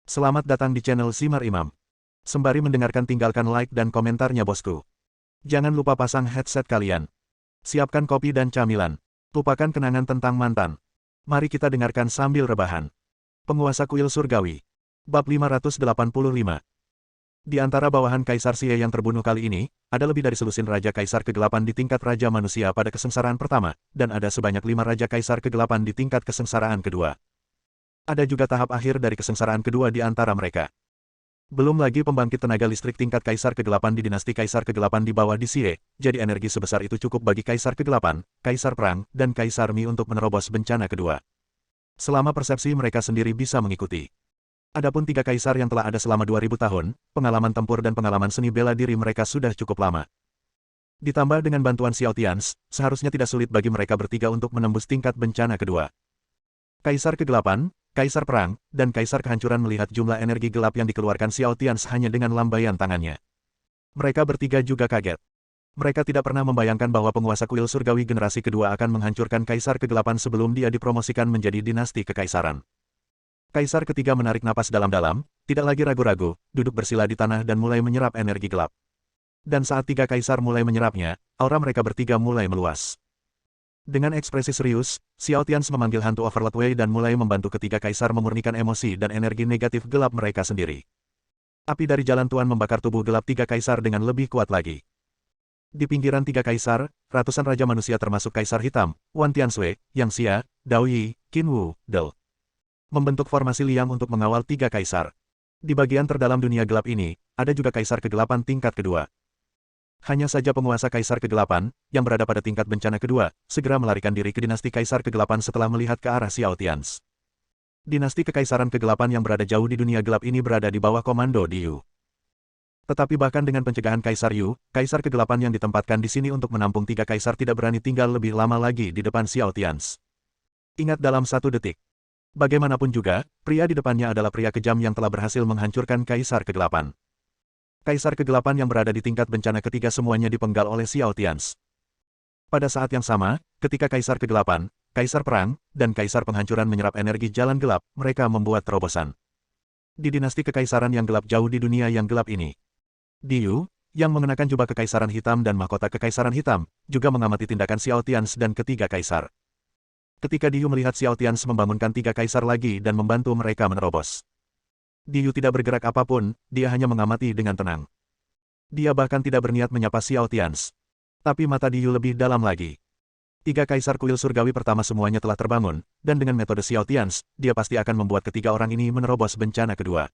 Selamat datang di channel Simar Imam. Sembari mendengarkan tinggalkan like dan komentarnya bosku. Jangan lupa pasang headset kalian. Siapkan kopi dan camilan. Lupakan kenangan tentang mantan. Mari kita dengarkan sambil rebahan. Penguasa kuil surgawi. Bab 585. Di antara bawahan Kaisar Xie yang terbunuh kali ini, ada lebih dari selusin Raja Kaisar Kegelapan di tingkat Raja Manusia pada kesengsaraan pertama, dan ada sebanyak 5 Raja Kaisar Kegelapan di tingkat kesengsaraan kedua. Ada juga tahap akhir dari kesengsaraan kedua di antara mereka. Belum lagi pembangkit tenaga listrik tingkat Kaisar Kegelapan di dinasti Kaisar Kegelapan di bawah di Xie, jadi energi sebesar itu cukup bagi Kaisar Kegelapan, Kaisar Perang, dan Kaisar Mi untuk menerobos bencana kedua. Selama persepsi mereka sendiri bisa mengikuti. Adapun 3 kaisar yang telah ada selama 2000 tahun, pengalaman tempur dan pengalaman seni bela diri mereka sudah cukup lama. Ditambah dengan bantuan Xiao Tians, seharusnya tidak sulit bagi mereka bertiga untuk menembus tingkat bencana kedua. Kaisar Kegelapan, Kaisar Perang, dan Kaisar Kehancuran melihat jumlah energi gelap yang dikeluarkan Xiao Tians hanya dengan lambaian tangannya. Mereka bertiga juga kaget. Mereka tidak pernah membayangkan bahwa penguasa kuil surgawi generasi kedua akan menghancurkan Kaisar Kegelapan sebelum dia dipromosikan menjadi dinasti kekaisaran. Kaisar ketiga menarik napas dalam-dalam, tidak lagi ragu-ragu, duduk bersila di tanah dan mulai menyerap energi gelap. Dan saat 3 kaisar mulai menyerapnya, aura mereka bertiga mulai meluas. Dengan ekspresi serius, Xiao Tians memanggil hantu Overlord Wei dan mulai membantu ketiga kaisar memurnikan emosi dan energi negatif gelap mereka sendiri. Api dari jalan Tuan membakar tubuh gelap 3 kaisar dengan lebih kuat lagi. Di pinggiran 3 kaisar, ratusan raja manusia termasuk Kaisar Hitam, Wan Tianshui, Yang Xia, Dao Yi, Qin Wu, Del, membentuk formasi liang untuk mengawal 3 kaisar. Di bagian terdalam dunia gelap ini, ada juga Kaisar Kegelapan tingkat kedua. Hanya saja penguasa Kaisar Kegelapan, yang berada pada tingkat bencana kedua, segera melarikan diri ke dinasti Kaisar Kegelapan setelah melihat ke arah Xiao Tians. Dinasti Kekaisaran Kegelapan yang berada jauh di dunia gelap ini berada di bawah komando Diyu. Tetapi bahkan dengan pencegahan Kaisar Yu, Kaisar Kegelapan yang ditempatkan di sini untuk menampung 3 kaisar tidak berani tinggal lebih lama lagi di depan Xiao Tians. Ingat dalam 1 detik. Bagaimanapun juga, pria di depannya adalah pria kejam yang telah berhasil menghancurkan Kaisar Kegelapan. Kaisar Kegelapan yang berada di tingkat bencana ketiga semuanya dipenggal oleh Xiao Tians. Pada saat yang sama, ketika Kaisar Kegelapan, Kaisar Perang, dan Kaisar Penghancuran menyerap energi jalan gelap, mereka membuat terobosan. Di dinasti kekaisaran yang gelap jauh di dunia yang gelap ini, Diyu, yang mengenakan jubah kekaisaran hitam dan mahkota kekaisaran hitam, juga mengamati tindakan Xiao Tians dan ketiga kaisar. Ketika Diyu melihat Xiao Tians membangunkan 3 kaisar lagi dan membantu mereka menerobos, Diyu tidak bergerak apapun, dia hanya mengamati dengan tenang. Dia bahkan tidak berniat menyapa Xiao Tians. Tapi mata Diyu lebih dalam lagi. 3 kaisar kuil surgawi pertama semuanya telah terbangun, dan dengan metode Xiao Tians, dia pasti akan membuat ketiga orang ini menerobos bencana kedua.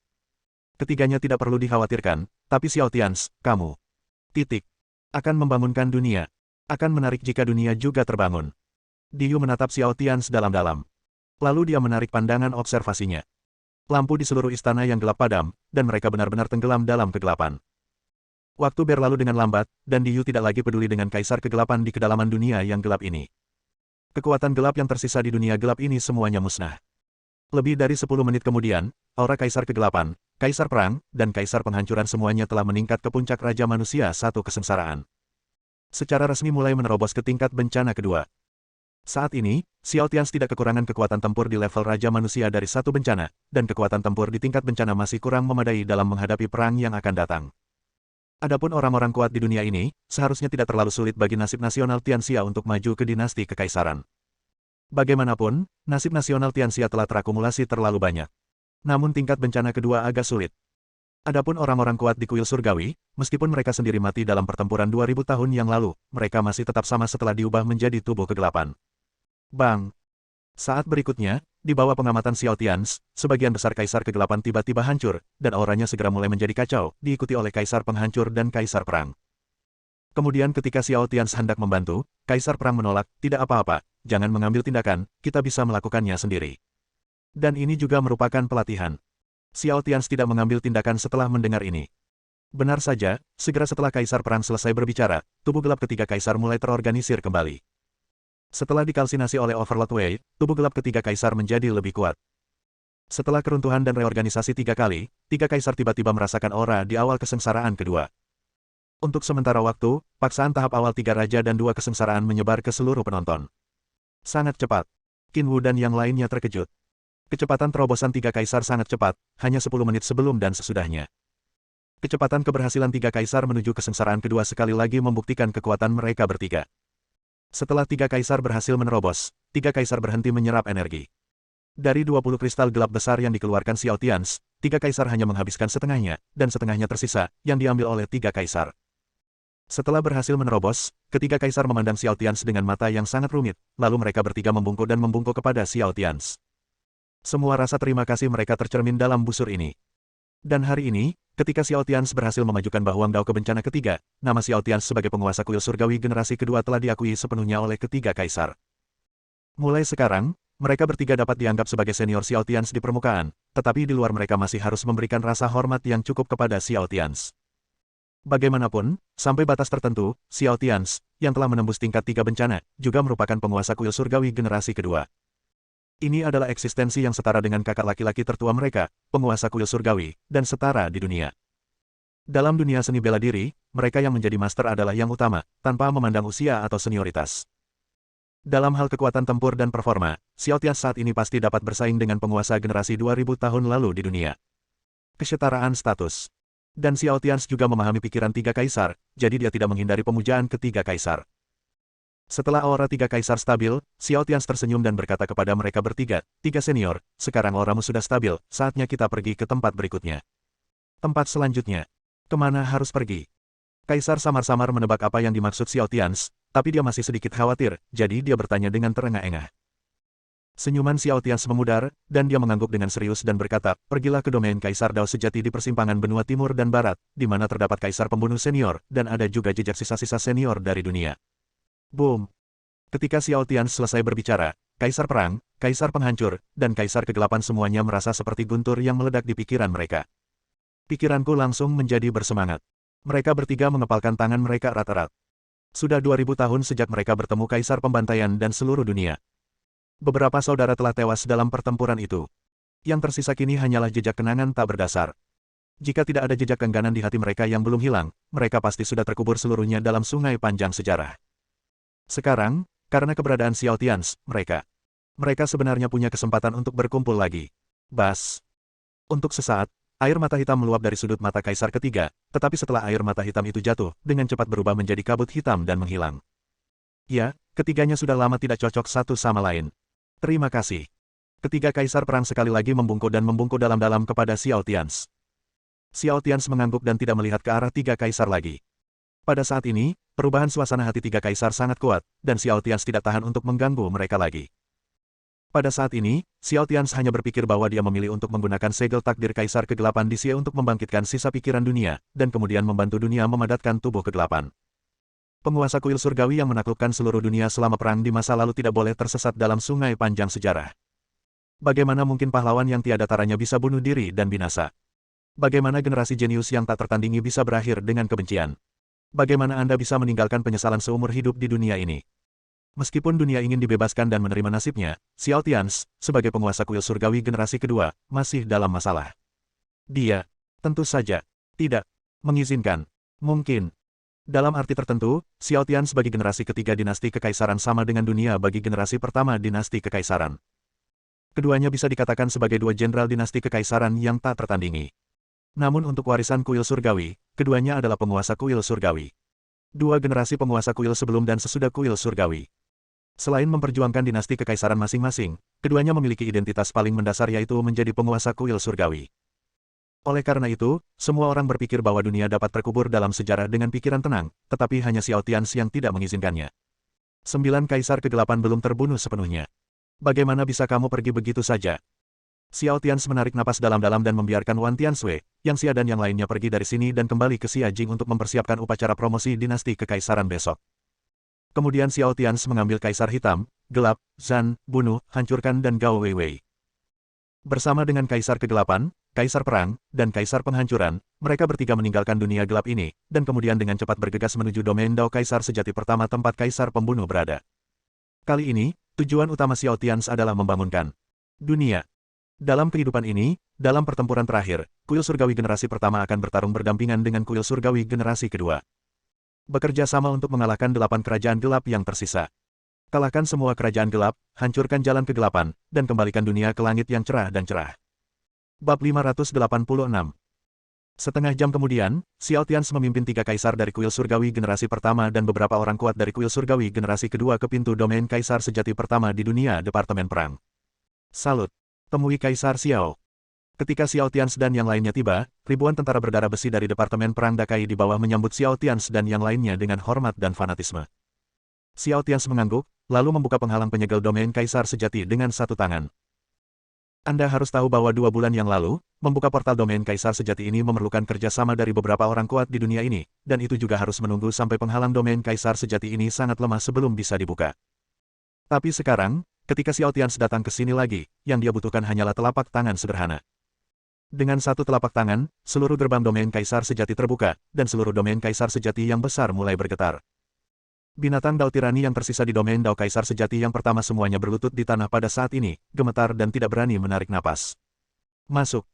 Ketiganya tidak perlu dikhawatirkan, tapi Xiao Tians, kamu, akan membangunkan dunia. Akan menarik jika dunia juga terbangun. Diyu menatap Xiao Tians dalam-dalam. Lalu dia menarik pandangan observasinya. Lampu di seluruh istana yang gelap padam, dan mereka benar-benar tenggelam dalam kegelapan. Waktu berlalu dengan lambat, dan Diyu tidak lagi peduli dengan Kaisar Kegelapan di kedalaman dunia yang gelap ini. Kekuatan gelap yang tersisa di dunia gelap ini semuanya musnah. Lebih dari 10 menit kemudian, aura Kaisar Kegelapan, Kaisar Perang, dan Kaisar Penghancuran semuanya telah meningkat ke puncak Raja Manusia 1 kesengsaraan. Secara resmi mulai menerobos ke tingkat bencana kedua. Saat ini, Xiao Tians tidak kekurangan kekuatan tempur di level Raja Manusia dari 1 bencana, dan kekuatan tempur di tingkat bencana masih kurang memadai dalam menghadapi perang yang akan datang. Adapun orang-orang kuat di dunia ini, seharusnya tidak terlalu sulit bagi nasib nasional Tianxia untuk maju ke dinasti kekaisaran. Bagaimanapun, nasib nasional Tianxia telah terakumulasi terlalu banyak. Namun tingkat bencana kedua agak sulit. Adapun orang-orang kuat di kuil surgawi, meskipun mereka sendiri mati dalam pertempuran 2000 tahun yang lalu, mereka masih tetap sama setelah diubah menjadi tubuh kegelapan. Bang! Saat berikutnya, di bawah pengamatan Xiao Tians, sebagian besar Kaisar Kegelapan tiba-tiba hancur, dan auranya segera mulai menjadi kacau, diikuti oleh Kaisar Penghancur dan Kaisar Perang. Kemudian ketika Xiao Tians hendak membantu, Kaisar Perang menolak, tidak apa-apa, jangan mengambil tindakan, kita bisa melakukannya sendiri. Dan ini juga merupakan pelatihan. Xiao Tians tidak mengambil tindakan setelah mendengar ini. Benar saja, segera setelah Kaisar Perang selesai berbicara, tubuh gelap ketiga kaisar mulai terorganisir kembali. Setelah dikalsinasi oleh Overlord Wei, tubuh gelap ketiga kaisar menjadi lebih kuat. Setelah keruntuhan dan reorganisasi 3 kali, 3 kaisar tiba-tiba merasakan aura di awal kesengsaraan kedua. Untuk sementara waktu, paksaan tahap awal 3 raja dan 2 kesengsaraan menyebar ke seluruh penonton. Sangat cepat. Qin Wu dan yang lainnya terkejut. Kecepatan terobosan tiga kaisar sangat cepat, hanya 10 menit sebelum dan sesudahnya. Kecepatan keberhasilan tiga kaisar menuju kesengsaraan kedua sekali lagi membuktikan kekuatan mereka bertiga. Setelah tiga kaisar berhasil menerobos, tiga kaisar berhenti menyerap energi. Dari 20 kristal gelap besar yang dikeluarkan Xiao Tians, tiga kaisar hanya menghabiskan setengahnya, dan setengahnya tersisa, yang diambil oleh tiga kaisar. Setelah berhasil menerobos, ketiga kaisar memandang Xiao Tians dengan mata yang sangat rumit, lalu mereka bertiga membungkuk dan membungkuk kepada Xiao Tians. Semua rasa terima kasih mereka tercermin dalam busur ini. Dan hari ini, ketika Xiao Tians berhasil memajukan Bahuang Dao ke bencana ketiga, nama Xiao Tians sebagai penguasa kuil surgawi generasi kedua telah diakui sepenuhnya oleh ketiga kaisar. Mulai sekarang, mereka bertiga dapat dianggap sebagai senior Xiao Tians di permukaan, tetapi di luar mereka masih harus memberikan rasa hormat yang cukup kepada Xiao Tians. Bagaimanapun, sampai batas tertentu, Xiao Tians, yang telah menembus tingkat 3 bencana, juga merupakan penguasa kuil surgawi generasi kedua. Ini adalah eksistensi yang setara dengan kakak laki-laki tertua mereka, penguasa kuil surgawi, dan setara di dunia. Dalam dunia seni bela diri, mereka yang menjadi master adalah yang utama, tanpa memandang usia atau senioritas. Dalam hal kekuatan tempur dan performa, Xiao Tians saat ini pasti dapat bersaing dengan penguasa generasi 2000 tahun lalu di dunia. Kesetaraan status. Dan Xiao Tians juga memahami pikiran tiga kaisar, jadi dia tidak menghindari pemujaan ketiga kaisar. Setelah aura tiga kaisar stabil, Xiao Tians tersenyum dan berkata kepada mereka bertiga, "Tiga senior, sekarang auramu sudah stabil, saatnya kita pergi ke tempat berikutnya." Tempat selanjutnya. Kemana harus pergi? Kaisar samar-samar menebak apa yang dimaksud Xiao Tians, tapi dia masih sedikit khawatir, jadi dia bertanya dengan terengah-engah. Senyuman Xiao Tians memudar, dan dia mengangguk dengan serius dan berkata, "Pergilah ke domain Kaisar Dao sejati di persimpangan benua timur dan barat, di mana terdapat kaisar pembunuh senior, dan ada juga jejak sisa-sisa senior dari dunia." Boom! Ketika Xiao Tians selesai berbicara, Kaisar Perang, Kaisar Penghancur, dan Kaisar Kegelapan semuanya merasa seperti guntur yang meledak di pikiran mereka. Pikiranku langsung menjadi bersemangat. Mereka bertiga mengepalkan tangan mereka erat-erat. Sudah 2000 tahun sejak mereka bertemu Kaisar Pembantaian dan seluruh dunia. Beberapa saudara telah tewas dalam pertempuran itu. Yang tersisa kini hanyalah jejak kenangan tak berdasar. Jika tidak ada jejak engganan di hati mereka yang belum hilang, mereka pasti sudah terkubur seluruhnya dalam sungai panjang sejarah. Sekarang, karena keberadaan Xiao Tians, mereka sebenarnya punya kesempatan untuk berkumpul lagi. Bas. Untuk sesaat, air mata hitam meluap dari sudut mata kaisar ketiga, tetapi setelah air mata hitam itu jatuh, dengan cepat berubah menjadi kabut hitam dan menghilang. Ya, ketiganya sudah lama tidak cocok satu sama lain. Terima kasih. Ketiga kaisar perang sekali lagi membungkuk dan membungkuk dalam-dalam kepada Xiao Tians. Xiao Tians mengangguk dan tidak melihat ke arah tiga kaisar lagi. Pada saat ini, perubahan suasana hati tiga kaisar sangat kuat, dan Xiao Tians tidak tahan untuk mengganggu mereka lagi. Pada saat ini, Xiao Tians hanya berpikir bahwa dia memilih untuk menggunakan segel takdir Kaisar Kegelapan di Xie untuk membangkitkan sisa pikiran dunia, dan kemudian membantu dunia memadatkan tubuh kegelapan. Penguasa kuil surgawi yang menaklukkan seluruh dunia selama perang di masa lalu tidak boleh tersesat dalam sungai panjang sejarah. Bagaimana mungkin pahlawan yang tiada taranya bisa bunuh diri dan binasa? Bagaimana generasi jenius yang tak tertandingi bisa berakhir dengan kebencian? Bagaimana Anda bisa meninggalkan penyesalan seumur hidup di dunia ini? Meskipun dunia ingin dibebaskan dan menerima nasibnya, Xiao Tians, sebagai penguasa kuil surgawi generasi kedua, masih dalam masalah. Dia, tentu saja, tidak mengizinkan. Mungkin. Dalam arti tertentu, Xiao Tians bagi generasi ketiga dinasti kekaisaran sama dengan dunia bagi generasi pertama dinasti kekaisaran. Keduanya bisa dikatakan sebagai dua jenderal dinasti kekaisaran yang tak tertandingi. Namun untuk warisan kuil surgawi, keduanya adalah penguasa kuil surgawi. Dua generasi penguasa kuil sebelum dan sesudah kuil surgawi. Selain memperjuangkan dinasti kekaisaran masing-masing, keduanya memiliki identitas paling mendasar yaitu menjadi penguasa kuil surgawi. Oleh karena itu, semua orang berpikir bahwa dunia dapat terkubur dalam sejarah dengan pikiran tenang, tetapi hanya Xiao Tians yang tidak mengizinkannya. 9 kaisar kegelapan belum terbunuh sepenuhnya. Bagaimana bisa kamu pergi begitu saja? Xiao Tians menarik napas dalam-dalam dan membiarkan Wan Tianshui, Yang Xia dan yang lainnya pergi dari sini dan kembali ke Xia Jing untuk mempersiapkan upacara promosi dinasti kekaisaran besok. Kemudian Xiao Tians mengambil Kaisar Hitam, Gelap, Zan, Bunuh, Hancurkan dan Gao Weiwei. Bersama dengan Kaisar Kegelapan, Kaisar Perang, dan Kaisar Penghancuran, mereka bertiga meninggalkan dunia gelap ini, dan kemudian dengan cepat bergegas menuju domain Dao Kaisar sejati pertama tempat Kaisar Pembunuh berada. Kali ini, tujuan utama Xiao Tians adalah membangunkan dunia. Dalam kehidupan ini, dalam pertempuran terakhir, kuil surgawi generasi pertama akan bertarung berdampingan dengan kuil surgawi generasi kedua. Bekerja sama untuk mengalahkan 8 kerajaan gelap yang tersisa. Kalahkan semua kerajaan gelap, hancurkan jalan kegelapan, dan kembalikan dunia ke langit yang cerah dan cerah. Bab 586. Setengah jam kemudian, Xiao Tianz memimpin 3 kaisar dari kuil surgawi generasi pertama dan beberapa orang kuat dari kuil surgawi generasi kedua ke pintu domain kaisar sejati pertama di dunia Departemen Perang. Salut! Temui Kaisar Xiao. Ketika Xiao Tianz dan yang lainnya tiba, ribuan tentara berdarah besi dari Departemen Perang Dakai di bawah menyambut Xiao Tianz dan yang lainnya dengan hormat dan fanatisme. Xiao Tianz mengangguk, lalu membuka penghalang penyegel domain kaisar sejati dengan satu tangan. Anda harus tahu bahwa 2 bulan yang lalu, membuka portal domain kaisar sejati ini memerlukan kerjasama dari beberapa orang kuat di dunia ini, dan itu juga harus menunggu sampai penghalang domain kaisar sejati ini sangat lemah sebelum bisa dibuka. Tapi sekarang, ketika Xiao Tianz datang ke sini lagi, yang dia butuhkan hanyalah telapak tangan sederhana. Dengan satu telapak tangan, seluruh gerbang domain kaisar sejati terbuka, dan seluruh domain kaisar sejati yang besar mulai bergetar. Binatang Dao tirani yang tersisa di domain Dao Kaisar sejati yang pertama semuanya berlutut di tanah pada saat ini, gemetar dan tidak berani menarik napas. Masuk!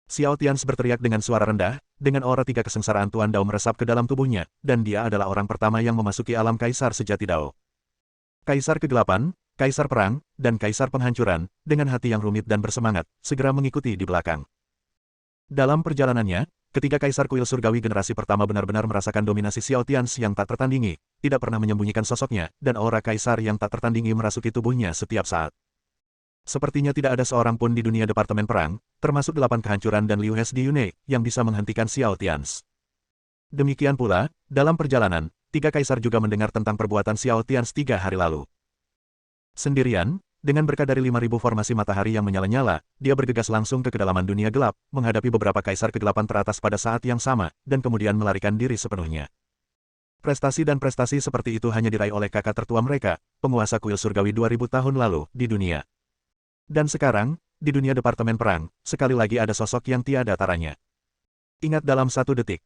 Xiao Tianz berteriak dengan suara rendah, dengan aura 3 kesengsaraan Tuan Dao meresap ke dalam tubuhnya, dan dia adalah orang pertama yang memasuki alam Kaisar sejati Dao. Kaisar kegelapan, Kaisar perang, dan Kaisar penghancuran, dengan hati yang rumit dan bersemangat, segera mengikuti di belakang. Dalam perjalanannya, ketika Kaisar Kuil Surgawi generasi pertama benar-benar merasakan dominasi Xiao Tianz yang tak tertandingi, tidak pernah menyembunyikan sosoknya, dan aura Kaisar yang tak tertandingi merasuki tubuhnya setiap saat. Sepertinya tidak ada seorang pun di dunia Departemen Perang, termasuk 8 kehancuran dan Liu Hesdi Yunei, yang bisa menghentikan Xiao Tianz. Demikian pula, dalam perjalanan, 3 kaisar juga mendengar tentang perbuatan Xiao Tianz 3 hari lalu. Sendirian, dengan berkat dari 5.000 formasi matahari yang menyala-nyala, dia bergegas langsung ke kedalaman dunia gelap, menghadapi beberapa kaisar kegelapan teratas pada saat yang sama, dan kemudian melarikan diri sepenuhnya. Prestasi dan prestasi seperti itu hanya diraih oleh kakak tertua mereka, penguasa kuil surgawi 2000 tahun lalu, di dunia. Dan sekarang, di dunia Departemen Perang, sekali lagi ada sosok yang tiada taranya. Ingat dalam 1 detik.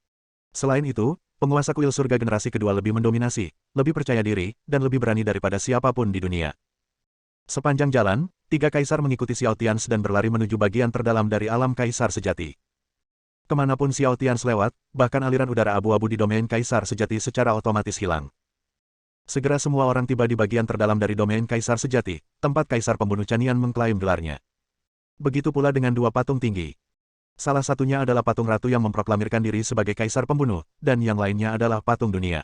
Selain itu, penguasa kuil surga generasi kedua lebih mendominasi, lebih percaya diri, dan lebih berani daripada siapapun di dunia. Sepanjang jalan, 3 kaisar mengikuti Xiao Tianz dan berlari menuju bagian terdalam dari alam kaisar sejati. Kemanapun Xiao Tianz lewat, bahkan aliran udara abu-abu di domain kaisar sejati secara otomatis hilang. Segera semua orang tiba di bagian terdalam dari domain kaisar sejati, tempat kaisar pembunuh Chanian mengklaim gelarnya. Begitu pula dengan 2 patung tinggi. Salah satunya adalah patung ratu yang memproklamirkan diri sebagai kaisar pembunuh, dan yang lainnya adalah patung dunia.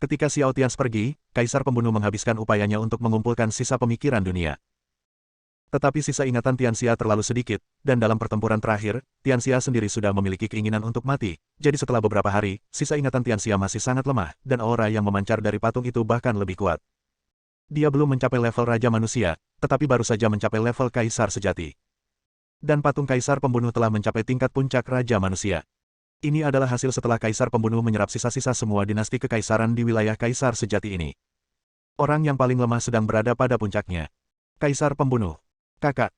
Ketika Xiao Tianz pergi, kaisar pembunuh menghabiskan upayanya untuk mengumpulkan sisa pemikiran dunia. Tetapi sisa ingatan Tianxia terlalu sedikit, dan dalam pertempuran terakhir, Tianxia sendiri sudah memiliki keinginan untuk mati, jadi setelah beberapa hari, sisa ingatan Tianxia masih sangat lemah, dan aura yang memancar dari patung itu bahkan lebih kuat. Dia belum mencapai level Raja Manusia, tetapi baru saja mencapai level Kaisar Sejati. Dan patung Kaisar Pembunuh telah mencapai tingkat puncak Raja Manusia. Ini adalah hasil setelah Kaisar Pembunuh menyerap sisa-sisa semua dinasti kekaisaran di wilayah Kaisar Sejati ini. Orang yang paling lemah sedang berada pada puncaknya. Kaisar Pembunuh. Kakak.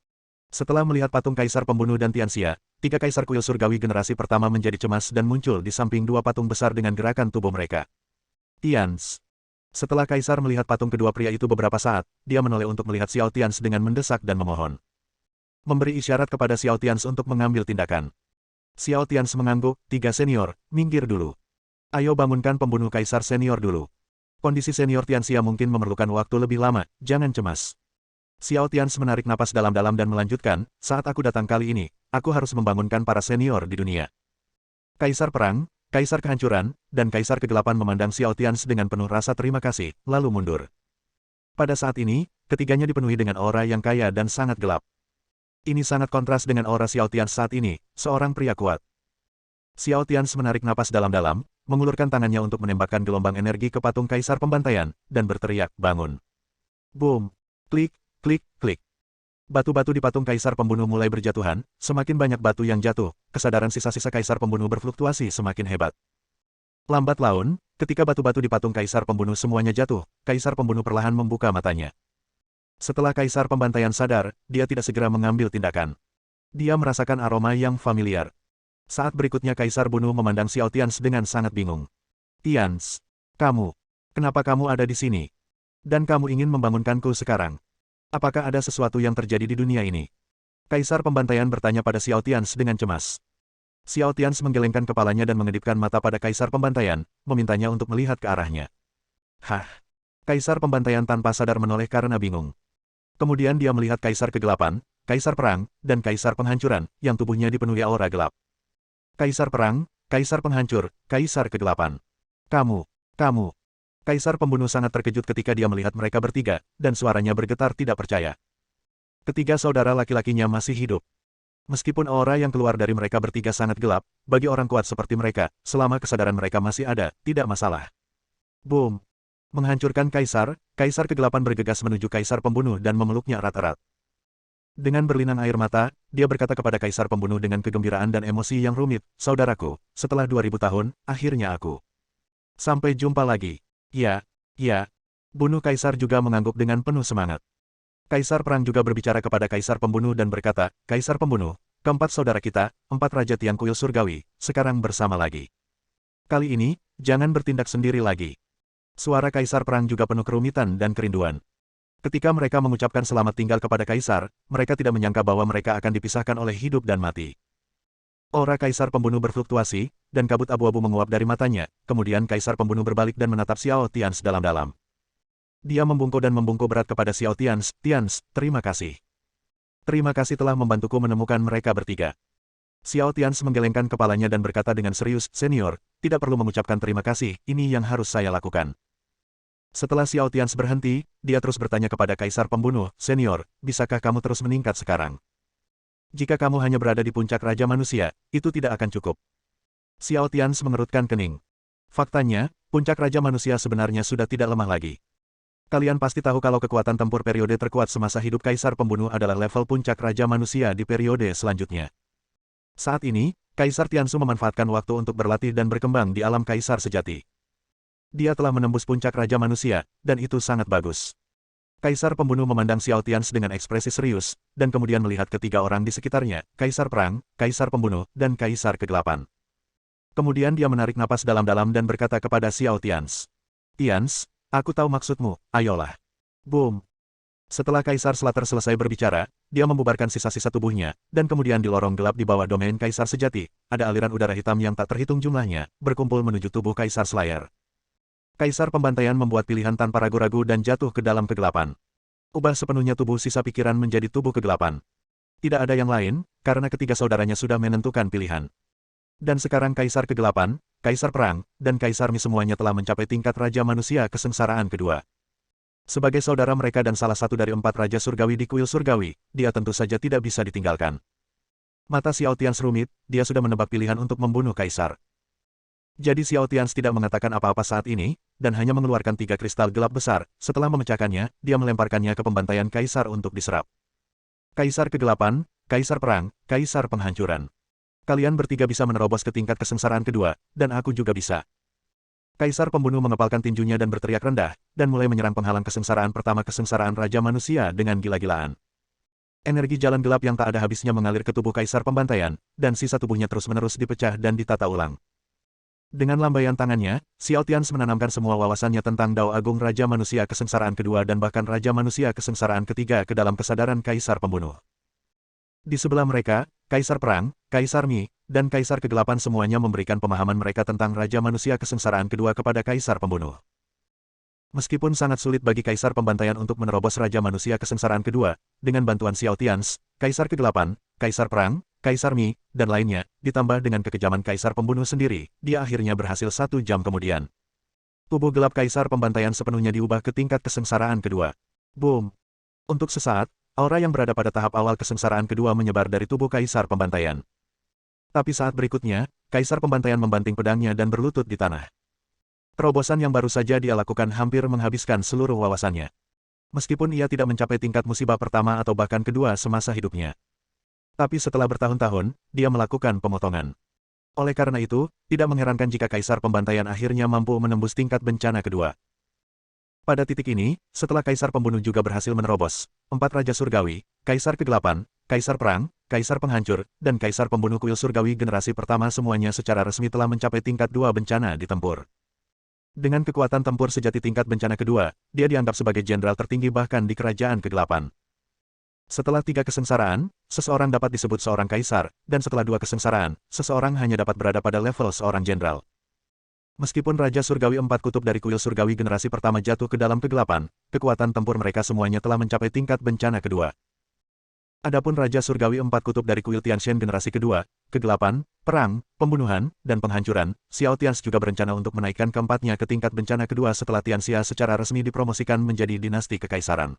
Setelah melihat patung Kaisar Pembunuh dan Tianxia, 3 kaisar kuil surgawi generasi pertama menjadi cemas dan muncul di samping 2 patung besar dengan gerakan tubuh mereka. Tianz. Setelah Kaisar melihat patung kedua pria itu beberapa saat, dia menoleh untuk melihat Xiao Tianz dengan mendesak dan memohon. Memberi isyarat kepada Xiao Tianz untuk mengambil tindakan. Xiao Tianz mengangguk, 3 senior, minggir dulu. Ayo bangunkan pembunuh kaisar senior dulu. Kondisi senior Tianxia mungkin memerlukan waktu lebih lama, jangan cemas. Xiao Tianz menarik napas dalam-dalam dan melanjutkan, saat aku datang kali ini, aku harus membangunkan para senior di dunia. Kaisar perang, kaisar kehancuran, dan kaisar kegelapan memandang Xiao Tianz dengan penuh rasa terima kasih, lalu mundur. Pada saat ini, ketiganya dipenuhi dengan aura yang kaya dan sangat gelap. Ini sangat kontras dengan aura Xiao Tianz saat ini, seorang pria kuat. Xiao Tianz menarik napas dalam-dalam, mengulurkan tangannya untuk menembakkan gelombang energi ke patung kaisar pembantaian, dan berteriak, bangun. Boom! Klik, klik, klik. Batu-batu di patung kaisar pembunuh mulai berjatuhan, semakin banyak batu yang jatuh, kesadaran sisa-sisa kaisar pembunuh berfluktuasi semakin hebat. Lambat laun, ketika batu-batu di patung kaisar pembunuh semuanya jatuh, kaisar pembunuh perlahan membuka matanya. Setelah kaisar pembantaian sadar, dia tidak segera mengambil tindakan. Dia merasakan aroma yang familiar. Saat berikutnya kaisar bunuh memandang Xiao Tianz dengan sangat bingung. Tianz, kenapa kamu ada di sini? Dan kamu ingin membangunkanku sekarang? Apakah ada sesuatu yang terjadi di dunia ini? Kaisar pembantaian bertanya pada Xiao Tianz dengan cemas. Xiao Tianz menggelengkan kepalanya dan mengedipkan mata pada kaisar pembantaian, memintanya untuk melihat ke arahnya. Hah? Kaisar Pembantaian tanpa sadar menoleh karena bingung. Kemudian dia melihat Kaisar Kegelapan, Kaisar Perang, dan Kaisar Penghancuran, yang tubuhnya dipenuhi aura gelap. Kaisar Perang, Kaisar Penghancur, Kaisar Kegelapan. Kamu, kamu. Kaisar Pembunuh sangat terkejut ketika dia melihat mereka bertiga, dan suaranya bergetar tidak percaya. Ketiga saudara laki-lakinya masih hidup. Meskipun aura yang keluar dari mereka bertiga sangat gelap, bagi orang kuat seperti mereka, selama kesadaran mereka masih ada, tidak masalah. Boom! Menghancurkan Kaisar, Kaisar Kegelapan bergegas menuju Kaisar Pembunuh dan memeluknya erat-erat. Dengan berlinang air mata, dia berkata kepada Kaisar Pembunuh dengan kegembiraan dan emosi yang rumit, "Saudaraku, setelah 2000 tahun, akhirnya aku. Sampai jumpa lagi." "Ya, ya." Bunuh Kaisar juga mengangguk dengan penuh semangat. Kaisar Perang juga berbicara kepada Kaisar Pembunuh dan berkata, "Kaisar Pembunuh, keempat saudara kita, 4 Raja Tian Kuil Surgawi, sekarang bersama lagi. Kali ini, jangan bertindak sendiri lagi." Suara Kaisar Perang juga penuh kerumitan dan kerinduan. Ketika mereka mengucapkan selamat tinggal kepada Kaisar, mereka tidak menyangka bahwa mereka akan dipisahkan oleh hidup dan mati. Aura Kaisar Pembunuh berfluktuasi, dan kabut abu-abu menguap dari matanya, kemudian Kaisar Pembunuh berbalik dan menatap Xiao Tians dalam-dalam. Dia membungkuk dan membungkuk berat kepada Xiao Tians, "Tians, terima kasih. Terima kasih telah membantuku menemukan mereka bertiga." Xiao Tians menggelengkan kepalanya dan berkata dengan serius, "Senior, tidak perlu mengucapkan terima kasih, ini yang harus saya lakukan." Setelah Xiao Tians berhenti, dia terus bertanya kepada Kaisar Pembunuh, "Senior, bisakah kamu terus meningkat sekarang? Jika kamu hanya berada di puncak Raja Manusia, itu tidak akan cukup." Xiao Tians mengerutkan kening. Faktanya, puncak Raja Manusia sebenarnya sudah tidak lemah lagi. Kalian pasti tahu kalau kekuatan tempur periode terkuat semasa hidup Kaisar Pembunuh adalah level puncak Raja Manusia di periode selanjutnya. Saat ini, Kaisar Tiansu memanfaatkan waktu untuk berlatih dan berkembang di alam Kaisar sejati. Dia telah menembus puncak Raja Manusia, dan itu sangat bagus. Kaisar Pembunuh memandang Xiao Tians dengan ekspresi serius, dan kemudian melihat ketiga orang di sekitarnya, Kaisar Perang, Kaisar Pembunuh, dan Kaisar Kegelapan. Kemudian dia menarik napas dalam-dalam dan berkata kepada Xiao Tians, "Tians, aku tahu maksudmu, ayolah." Boom! Setelah Kaisar Slater selesai berbicara, dia membubarkan sisa-sisa tubuhnya, dan kemudian di lorong gelap di bawah domain Kaisar Sejati, ada aliran udara hitam yang tak terhitung jumlahnya, berkumpul menuju tubuh Kaisar Slayer. Kaisar Pembantaian membuat pilihan tanpa ragu-ragu dan jatuh ke dalam kegelapan. Ubah sepenuhnya tubuh sisa pikiran menjadi tubuh kegelapan. Tidak ada yang lain, karena ketiga saudaranya sudah menentukan pilihan. Dan sekarang Kaisar Kegelapan, Kaisar Perang, dan Kaisar Mi semuanya telah mencapai tingkat Raja Manusia kesengsaraan kedua. Sebagai saudara mereka dan salah satu dari 4 Raja Surgawi di Kuil Surgawi, dia tentu saja tidak bisa ditinggalkan. Mata Xiao Tians rumit, dia sudah menebak pilihan untuk membunuh Kaisar. Jadi Xiao Tians tidak mengatakan apa-apa saat ini, dan hanya mengeluarkan 3 kristal gelap besar. Setelah memecahkannya, dia melemparkannya ke pembantaian Kaisar untuk diserap. Kaisar Kegelapan, Kaisar Perang, Kaisar Penghancuran. Kalian bertiga bisa menerobos ke tingkat kesengsaraan kedua, dan aku juga bisa. Kaisar Pembunuh mengepalkan tinjunya dan berteriak rendah, dan mulai menyerang penghalang kesengsaraan pertama kesengsaraan Raja Manusia dengan gila-gilaan. Energi jalan gelap yang tak ada habisnya mengalir ke tubuh Kaisar Pembantaian, dan sisa tubuhnya terus-menerus dipecah dan ditata ulang. Dengan lambaian tangannya, Xiao Tians menanamkan semua wawasannya tentang Dao Agung Raja Manusia kesengsaraan kedua dan bahkan Raja Manusia kesengsaraan ketiga ke dalam kesadaran Kaisar Pembunuh. Di sebelah mereka, Kaisar Perang, Kaisar Mi, dan Kaisar Kegelapan semuanya memberikan pemahaman mereka tentang Raja Manusia kesengsaraan kedua kepada Kaisar Pembunuh. Meskipun sangat sulit bagi Kaisar Pembantaian untuk menerobos Raja Manusia kesengsaraan kedua, dengan bantuan Xiao Tians, Kaisar Kegelapan, Kaisar Perang, Kaisar Mi, dan lainnya, ditambah dengan kekejaman Kaisar Pembunuh sendiri, dia akhirnya berhasil 1 jam kemudian. Tubuh gelap Kaisar Pembantaian sepenuhnya diubah ke tingkat kesengsaraan kedua. Boom! Untuk sesaat, aura yang berada pada tahap awal kesengsaraan kedua menyebar dari tubuh Kaisar Pembantaian. Tapi saat berikutnya, Kaisar Pembantaian membanting pedangnya dan berlutut di tanah. Terobosan yang baru saja dia lakukan hampir menghabiskan seluruh wawasannya. Meskipun ia tidak mencapai tingkat musibah pertama atau bahkan kedua semasa hidupnya. Tapi setelah bertahun-tahun, dia melakukan pemotongan. Oleh karena itu, tidak mengherankan jika Kaisar Pembantaian akhirnya mampu menembus tingkat bencana kedua. Pada titik ini, setelah Kaisar Pembunuh juga berhasil menerobos 4 Raja Surgawi, Kaisar Kegelapan, Kaisar Perang, Kaisar Penghancur, dan Kaisar Pembunuh Kuil Surgawi generasi pertama semuanya secara resmi telah mencapai tingkat 2 bencana di tempur. Dengan kekuatan tempur sejati tingkat bencana kedua, dia dianggap sebagai jenderal tertinggi bahkan di Kerajaan Kegelapan. Setelah 3 kesengsaraan, seseorang dapat disebut seorang kaisar, dan setelah 2 kesengsaraan, seseorang hanya dapat berada pada level seorang jenderal. Meskipun Raja Surgawi Empat Kutub dari kuil surgawi generasi pertama jatuh ke dalam kegelapan, kekuatan tempur mereka semuanya telah mencapai tingkat bencana kedua. Adapun Raja Surgawi Empat Kutub dari kuil Tianshan generasi kedua, kegelapan, perang, pembunuhan, dan penghancuran, Xiao Tians juga berencana untuk menaikkan keempatnya ke tingkat bencana kedua setelah Tianxia secara resmi dipromosikan menjadi dinasti kekaisaran.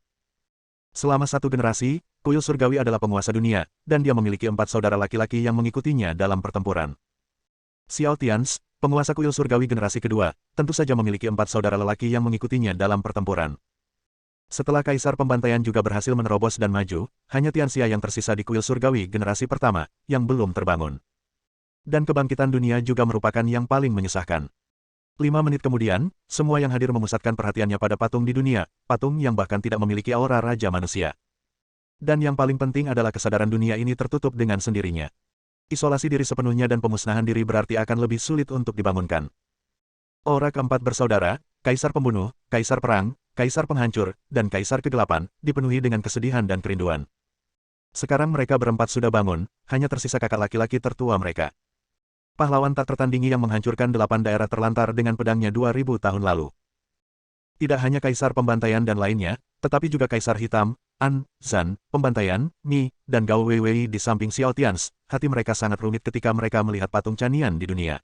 Selama satu generasi, kuil surgawi adalah penguasa dunia, dan dia memiliki 4 saudara laki-laki yang mengikutinya dalam pertempuran. Xiao Tians, penguasa kuil surgawi generasi kedua, tentu saja memiliki 4 saudara lelaki yang mengikutinya dalam pertempuran. Setelah Kaisar Pembantaian juga berhasil menerobos dan maju, hanya Tianxia yang tersisa di kuil surgawi generasi pertama, yang belum terbangun. Dan kebangkitan dunia juga merupakan yang paling menyesakkan. 5 menit kemudian, semua yang hadir memusatkan perhatiannya pada patung di dunia, patung yang bahkan tidak memiliki aura Raja Manusia. Dan yang paling penting adalah kesadaran dunia ini tertutup dengan sendirinya. Isolasi diri sepenuhnya dan pemusnahan diri berarti akan lebih sulit untuk dibangunkan. Aura keempat bersaudara, Kaisar Pembunuh, Kaisar Perang, Kaisar Penghancur, dan Kaisar Kegelapan, dipenuhi dengan kesedihan dan kerinduan. Sekarang mereka berempat sudah bangun, hanya tersisa kakak laki-laki tertua mereka. Pahlawan tak tertandingi yang menghancurkan 8 daerah terlantar dengan pedangnya 2000 tahun lalu. Tidak hanya Kaisar Pembantaian dan lainnya, tetapi juga Kaisar Hitam, An, Zan, Pembantaian, Mi, dan Gao Weiwei di samping Xiao Tians, hati mereka sangat rumit ketika mereka melihat patung Canian di dunia.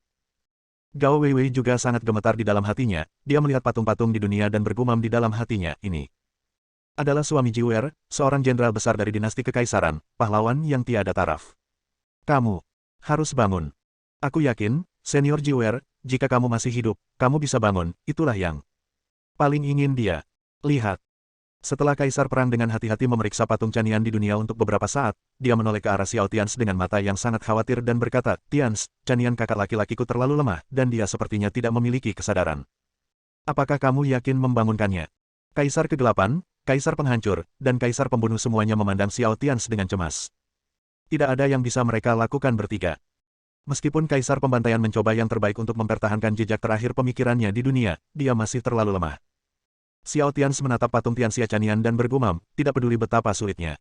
Gao Weiwei juga sangat gemetar di dalam hatinya, dia melihat patung-patung di dunia dan bergumam di dalam hatinya, ini adalah suami Jiwer, seorang jenderal besar dari dinasti kekaisaran, pahlawan yang tiada taraf. Kamu harus bangun. Aku yakin, Senior Jiwer, jika kamu masih hidup, kamu bisa bangun, itulah yang paling ingin dia lihat. Setelah Kaisar Perang dengan hati-hati memeriksa patung Canian di dunia untuk beberapa saat, dia menoleh ke arah Xiao Tians dengan mata yang sangat khawatir dan berkata, Tians, Canian kakak laki-lakiku terlalu lemah, dan dia sepertinya tidak memiliki kesadaran. Apakah kamu yakin membangunkannya? Kaisar Kegelapan, Kaisar Penghancur, dan Kaisar Pembunuh semuanya memandang Xiao Tians dengan cemas. Tidak ada yang bisa mereka lakukan bertiga. Meskipun Kaisar Pembantaian mencoba yang terbaik untuk mempertahankan jejak terakhir pemikirannya di dunia, dia masih terlalu lemah. Xiao Tians menatap patung Tianxia Canian dan bergumam, tidak peduli betapa sulitnya.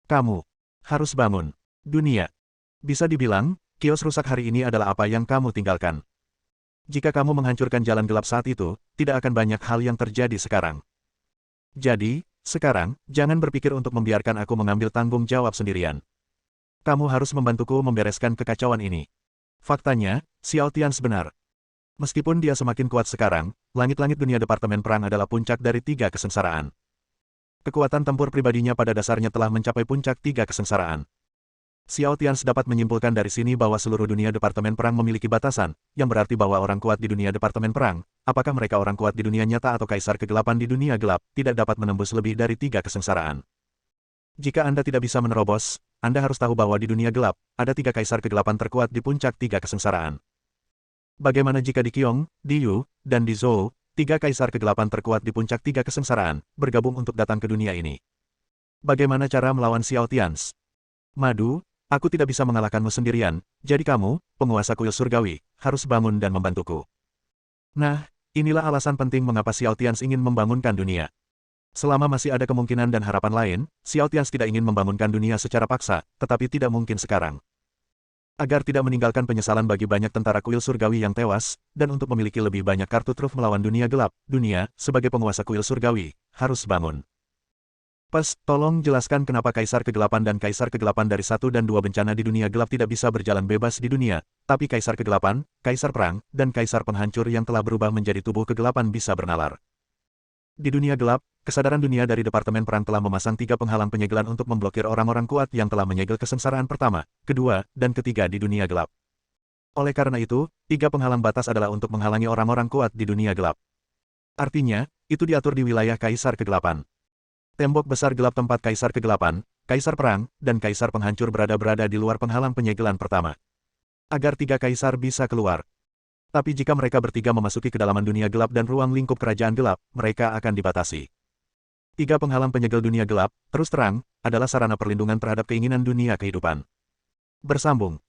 Kamu harus bangun. Dunia. Bisa dibilang, kios rusak hari ini adalah apa yang kamu tinggalkan. Jika kamu menghancurkan jalan gelap saat itu, tidak akan banyak hal yang terjadi sekarang. Jadi, sekarang, jangan berpikir untuk membiarkan aku mengambil tanggung jawab sendirian. Kamu harus membantuku membereskan kekacauan ini. Faktanya, Xiao Tians benar. Meskipun dia semakin kuat sekarang, langit-langit dunia Departemen Perang adalah puncak dari 3 kesengsaraan. Kekuatan tempur pribadinya pada dasarnya telah mencapai puncak 3 kesengsaraan. Xiao Tians dapat menyimpulkan dari sini bahwa seluruh dunia Departemen Perang memiliki batasan, yang berarti bahwa orang kuat di dunia Departemen Perang, apakah mereka orang kuat di dunia nyata atau Kaisar Kegelapan di dunia gelap, tidak dapat menembus lebih dari 3 kesengsaraan. Jika Anda tidak bisa menerobos, Anda harus tahu bahwa di dunia gelap, ada 3 Kaisar Kegelapan terkuat di puncak 3 kesengsaraan. Bagaimana jika di Qiong, di Yu, dan di Zhou, 3 Kaisar Kegelapan terkuat di puncak 3 kesengsaraan, bergabung untuk datang ke dunia ini? Bagaimana cara melawan Xiao Tians? Madu, aku tidak bisa mengalahkanmu sendirian, jadi kamu, penguasa kuil surgawi, harus bangun dan membantuku. Nah, inilah alasan penting mengapa Xiao Tians ingin membangunkan dunia. Selama masih ada kemungkinan dan harapan lain, Xiao Tians tidak ingin membangunkan dunia secara paksa, tetapi tidak mungkin sekarang. Agar tidak meninggalkan penyesalan bagi banyak tentara kuil surgawi yang tewas, dan untuk memiliki lebih banyak kartu truf melawan dunia gelap, dunia, sebagai penguasa kuil surgawi, harus bangun. Tolong jelaskan kenapa Kaisar Kegelapan dan Kaisar Kegelapan dari 1 dan 2 bencana di dunia gelap tidak bisa berjalan bebas di dunia, tapi Kaisar Kegelapan, Kaisar Perang, dan Kaisar Penghancur yang telah berubah menjadi tubuh kegelapan bisa bernalar. Di dunia gelap, kesadaran dunia dari Departemen Perang telah memasang 3 penghalang penyegelan untuk memblokir orang-orang kuat yang telah menyegel kesengsaraan pertama, kedua, dan ketiga di dunia gelap. Oleh karena itu, 3 penghalang batas adalah untuk menghalangi orang-orang kuat di dunia gelap. Artinya, itu diatur di wilayah Kaisar Kegelapan. Tembok besar gelap tempat Kaisar Kegelapan, Kaisar Perang, dan Kaisar Penghancur berada di luar penghalang penyegelan pertama. Agar 3 kaisar bisa keluar. Tapi jika mereka bertiga memasuki kedalaman dunia gelap dan ruang lingkup kerajaan gelap, mereka akan dibatasi. 3 penghalang penyegel dunia gelap, terus terang, adalah sarana perlindungan terhadap keinginan dunia kehidupan. Bersambung.